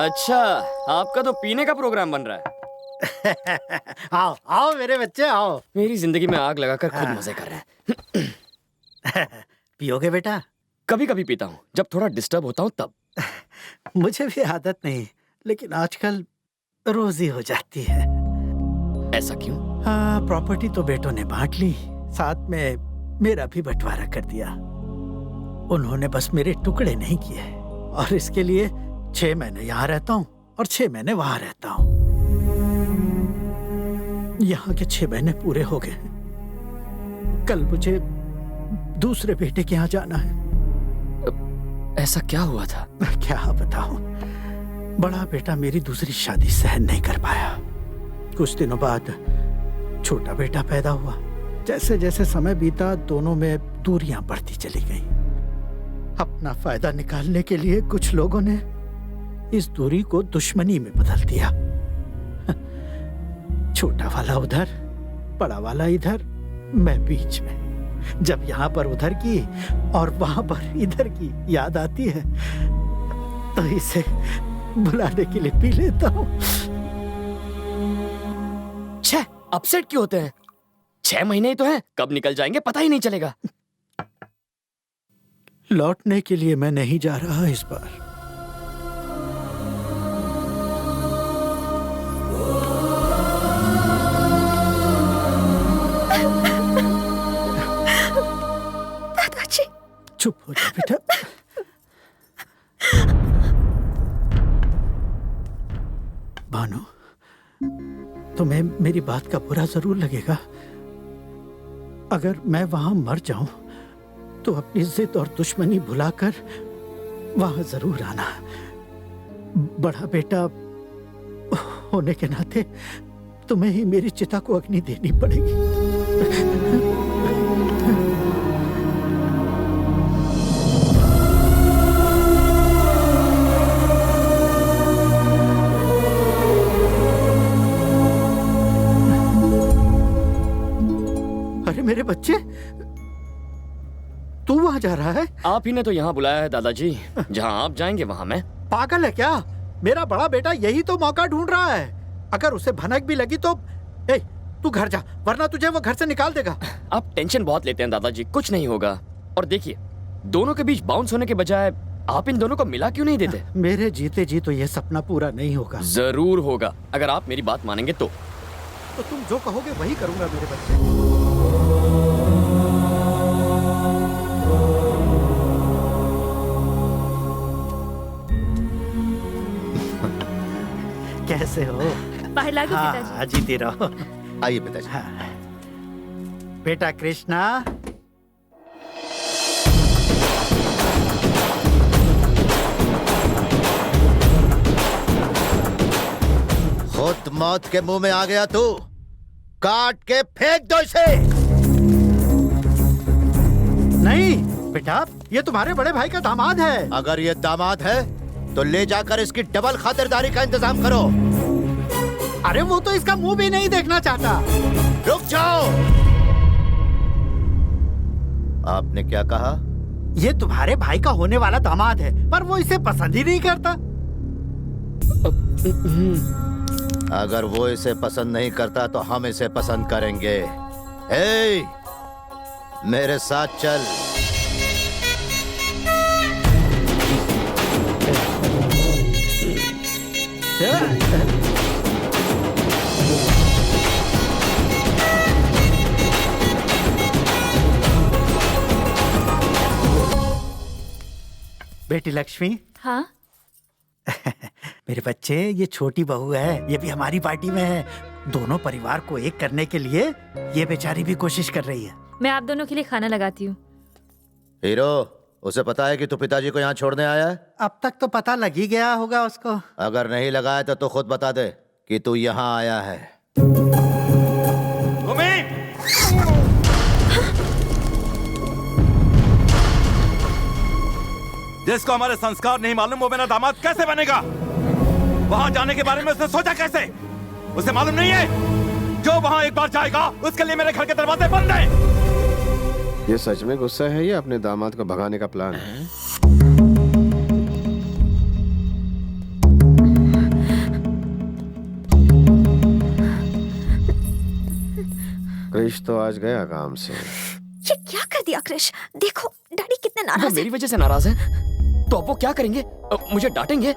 अच्छा, आपका तो पीने का प्रोग्राम बन रहा है। आओ आओ मेरे बच्चे आओ। मेरी जिंदगी में आग लगाकर खुद मजे कर रहे हैं। पियोगे बेटा? कभी कभी पीता हूँ, जब थोड़ा डिस्टर्ब होता हूँ तब। मुझे भी आदत नहीं, लेकिन आजकल रोज ही हो जाती है। ऐसा क्यों? हाँ, प्रॉपर्टी तो बेटों ने बांट ली, साथ में मेरा भी बंटवारा कर दिया। उन्होंने बस मेरे टुकड़े नहीं किए, और इसके लिए 6 महीने यहाँ रहता हूँ और 6 महीने वहां रहता हूँ। यहाँ के 6 महीने पूरे हो गए। कल मुझे दूसरे बेटे के यहाँ जाना है। ऐसा क्या हुआ था? क्या बताऊं, बड़ा बेटा मेरी दूसरी शादी सहन नहीं कर पाया। कुछ दिनों बाद छोटा बेटा पैदा हुआ। जैसे जैसे समय बीता, दोनों में दूरियां बढ़ती चली गईं। अपना फायदा निकालने के लिए कुछ लोगों ने इस दूरी को दुश्मनी में बदल दिया। छोटा वाला उधर, बड़ा वाला इधर, मैं बीच में। जब यहाँ पर उधर की और वहां पर इधर की याद आती है, तो इसे बुलाने के लिए पी लेता हूँ। छह अपसेट क्यों होते हैं? 6 महीने ही तो हैं, कब निकल जाएंगे पता ही नहीं चलेगा। लौटने के लिए मैं नहीं जा रहा इस बार। दादाजी, चुप हो जा बेटा। भानु, तुम्हें मेरी बात का बुरा जरूर लगेगा। अगर मैं वहां मर जाऊं तो अपनी जिद और दुश्मनी भुलाकर वहां जरूर आना। बड़ा बेटा होने के नाते तुम्हें ही मेरी चिता को अग्नि देनी पड़ेगी। अरे मेरे बच्चे, तू वहां जा रहा है? आप ही ने तो यहाँ बुलाया है दादाजी। जहाँ आप जाएंगे वहाँ मैं। पागल है क्या? मेरा बड़ा बेटा यही तो मौका ढूंढ रहा है। अगर उसे भनक भी लगी तो तू घर जा, वरना तुझे वो घर से निकाल देगा। आप टेंशन बहुत लेते हैं दादाजी, कुछ नहीं होगा। और देखिए, दोनों के बीच बाउंस होने के बजाय आप इन दोनों को मिला क्यों नहीं देते? मेरे जीते जी तो ये सपना पूरा नहीं होगा। जरूर होगा, अगर आप मेरी बात मानेंगे तो तुम जो कहोगे वही करूंगा मेरे बच्चे। कैसे हो? बाहर लागो पिताजी। हाँ, जीती रहो। आइए पिताजी। हाँ। बेटा कृष्णा, खुद मौत के मुंह में आ गया तू, काट के फेंक दो इसे। नहीं बेटा, ये तुम्हारे बड़े भाई का दामाद है। अगर ये दामाद है तो ले जाकर इसकी डबल खातिरदारी का इंतजाम करो। अरे वो तो इसका मुंह भी नहीं देखना चाहता। रुक जाओ। आपने क्या कहा? ये तुम्हारे भाई का होने वाला दामाद है, पर वो इसे पसंद ही नहीं करता। अगर वो इसे पसंद नहीं करता तो हम इसे पसंद करेंगे। ए, मेरे साथ चल। बेटी लक्ष्मी। हाँ? मेरे बच्चे, ये छोटी बहू है, ये भी हमारी पार्टी में है। दोनों परिवार को एक करने के लिए ये बेचारी भी कोशिश कर रही है। मैं आप दोनों के लिए खाना लगाती हूँ। हीरो, उसे पता है कि तू पिताजी को यहाँ छोड़ने आया है? अब तक तो पता लग ही गया होगा उसको। अगर नहीं लगाया तो खुद बता दे कि तू यहाँ आया है। जिसको हमारे संस्कार नहीं मालूम वो मेरा दामाद कैसे बनेगा? वहां जाने के बारे में उसने सोचा कैसे? उसे मालूम नहीं है जो वहां एक बार जाएगा उसके लिए मेरे घर के दरवाजे बंद हैं। ये सच में गुस्सा है या अपने दामाद को भगाने का प्लान है? क्रिश तो आज गया काम से। ये क्या कर दिया क्रिश? देखो डैडी कितने वो नाराज हैं। मेरी वजह से नाराज है तो अब वो क्या करेंगे? मुझे डांटेंगे?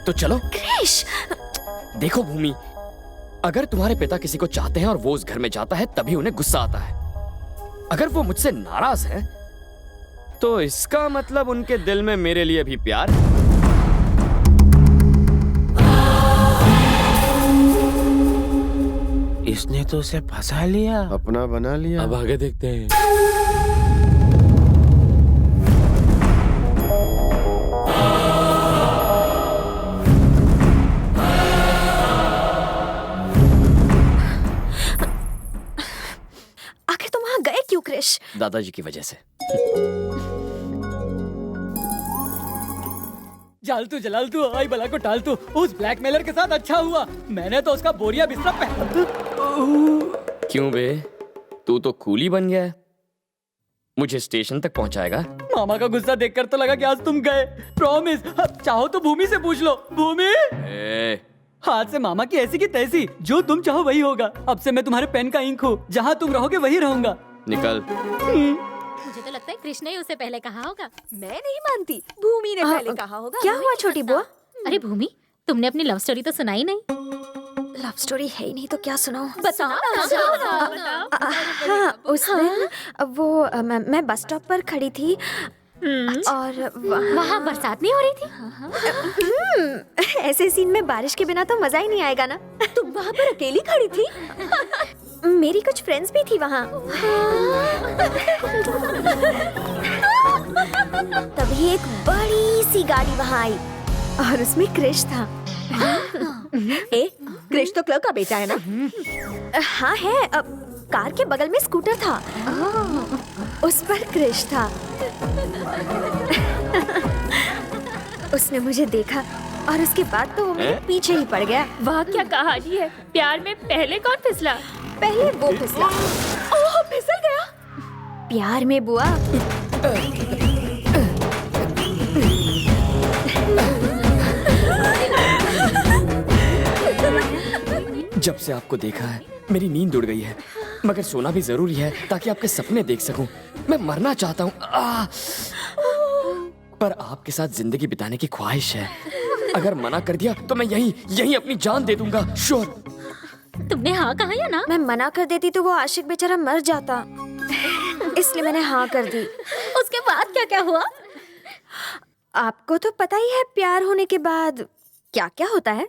तो चलो। क्रिश देखो भूमि, अगर तुम्हारे पिता किसी को चाहते हैं और वो उस घर में जाता है तभी उन्हें गुस्सा आता है। अगर वो मुझसे नाराज है तो इसका मतलब उनके दिल में मेरे लिए भी प्यार है। इसने तो उसे फंसा लिया। अपना बना लिया। अब आगे देखते हैं। आखिर तुम वहां गए क्यों क्रिश? दादाजी की वजह से। जालतू जलालतू आई बला को टालतू, उस ब्लैकमेलर के साथ अच्छा हुआ, मैंने तो उसका बोरिया बिस्तरा पहन। क्यों बे, तू तो कूली बन गया है। मुझे स्टेशन तक पहुंचाएगा? मामा का गुस्सा देखकर तो लगा कि आज तुम गए। प्रॉमिस, अब चाहो तो भूमि से पूछ लो। भूमि, हाथ से मामा की ऐसी की तैसी, जो तुम चाहो वही होगा। अब से मैं तुम्हारे पेन का इंक हूँ, जहाँ तुम रहोगे वही रहूंगा। निकल। मुझे तो लगता है कृष्ण ने उसे पहले कहा होगा। मैं नहीं मानती, भूमि ने पहले कहा होगा। क्या हुआ छोटी बुआ? अरे भूमि, तुमने अपनी लव स्टोरी तो सुनाई नहीं। लव स्टोरी है ही नहीं तो क्या सुनाऊं? बताओ हाँ, उस दिन वो मैं बस स्टॉप पर खड़ी थी और वहाँ बरसात नहीं हो रही थी? ऐसे सीन में बारिश के बिना तो मजा ही नहीं आएगा ना। तुम वहाँ पर अकेली खड़ी थी? मेरी कुछ फ्रेंड्स भी थी वहाँ। तभी एक बड़ी सी गाड़ी वहाँ आई और उसमें क्रिश था। क्रिश तो क्लर्क का बेटा है ना? हाँ है। कार के बगल में स्कूटर था, उस पर क्रिश था। उसने मुझे देखा और उसके बाद तो वो मेरे पीछे ही पड़ गया। वाह क्या कहानी है। प्यार में पहले कौन फिसला? पहले वो फिसला। ओह, फिसल गया। प्यार में बुआ। जब से आपको देखा है मेरी नींद उड़ गई है, मगर सोना भी जरूरी है ताकि आपके सपने देख सकूं। मैं मरना चाहता हूँ पर आपके साथ जिंदगी बिताने की ख्वाहिश है। अगर मना कर दिया तो मैं यहीं अपनी जान दे दूंगा। श्योर। तुमने हाँ कहा या ना? मैं मना कर देती तो वो आशिक बेचारा मर जाता, इसलिए मैंने हाँ कर दी। उसके बाद क्या क्या हुआ? आपको तो पता ही है प्यार होने के बाद क्या क्या होता है।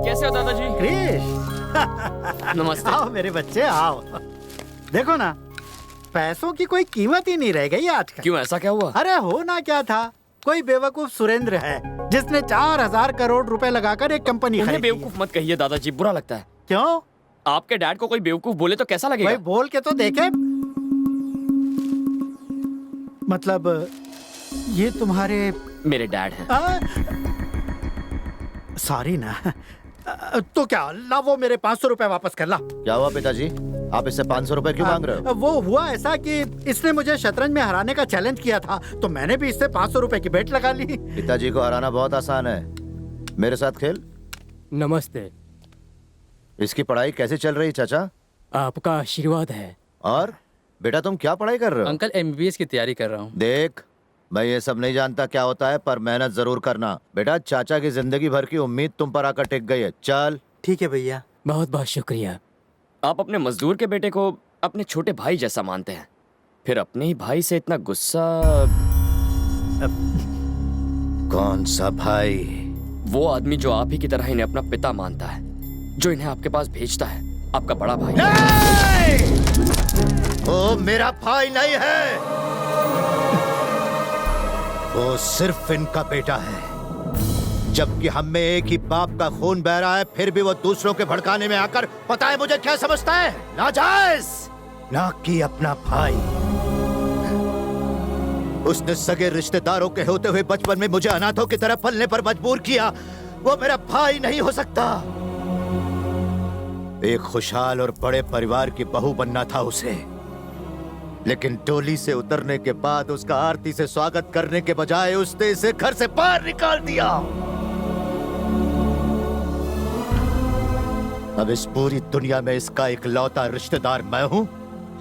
कैसे हो दादाजी? क्रिश, नमस्ते। आओ मेरे बच्चे आओ। देखो ना, पैसों की कोई कीमत ही नहीं रह गई आजकल। क्यों, ऐसा क्या हुआ? अरे होना क्या था, कोई बेवकूफ सुरेंद्र है जिसने 4000 करोड़ रुपए लगाकर एक कंपनी उन्हें खरीदी। बेवकूफ मत कहिए दादाजी, बुरा लगता है। क्यों? आपके डैड को कोई बेवकूफ बोले तो कैसा लगेगा? भाई बोल के तो देखे। मतलब ये तुम्हारे मेरे डैड हैं। सॉरी ना। तो क्या ला, वो मेरे 500 रुपए वापस कर ला। क्या हुआ पिताजी, आप इससे 500 रुपए क्यों मांग रहे हो? वो हुआ ऐसा कि इसने मुझे शतरंज में हराने का चैलेंज किया था, तो मैंने भी इससे 500 रुपए की बेट लगा ली। पिताजी को हराना बहुत आसान है, मेरे साथ खेल। नमस्ते। इसकी पढ़ाई कैसी चल रही चाचा? आपका आशीर्वाद है। और बेटा तुम क्या पढ़ाई कर रहे हो? अंकल MBBS की तैयारी कर रहा हूँ। देख, मैं ये सब नहीं जानता क्या होता है, पर मेहनत जरूर करना। बेटा चाचा की जिंदगी भर की उम्मीद तुम पर आकर टिक गई है। चल। ठीक है भैया। बहुत बहुत शुक्रिया। आप अपने मजदूर के बेटे को अपने छोटे भाई जैसा मानते हैं, फिर अपने ही भाई से इतना गुस्सा। कौन सा भाई? वो आदमी जो आप ही की तरह इन्हें अपना पिता मानता है, जो इन्हें आपके पास भेजता है, आपका बड़ा भाई। वो मेरा भाई नहीं है, वो सिर्फ इनका बेटा है। जबकि हम में एक ही बाप का खून बह रहा है, फिर भी वो दूसरों के भड़काने में आकर पता है मुझे क्या समझता है? नाजायज, ना कि अपना भाई। उसने सगे रिश्तेदारों के होते हुए बचपन में मुझे अनाथों की तरह पलने पर मजबूर किया। वो मेरा भाई नहीं हो सकता। एक खुशहाल और बड़े परिवार की बहू बनना था उसे, लेकिन टोली से उतरने के बाद उसका आरती से स्वागत करने के बजाय उसने इसे घर से बाहर निकाल दिया। अब इस पूरी दुनिया में इसका इकलौता रिश्तेदार मैं हूँ।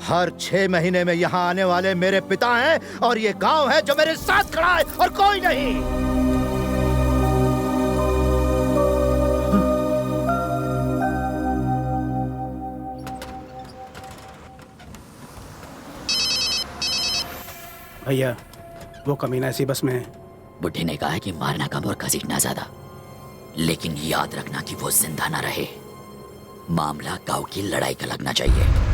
हर 6 महीने में यहाँ आने वाले मेरे पिता हैं और ये गांव है जो मेरे साथ खड़ा है और कोई नहीं। भैया वो कमीना इसी बस में है। बुढ़े ने कहा है कि मारना कम और घसीटना ज्यादा, लेकिन याद रखना कि वो जिंदा ना रहे। मामला गांव की लड़ाई का लगना चाहिए।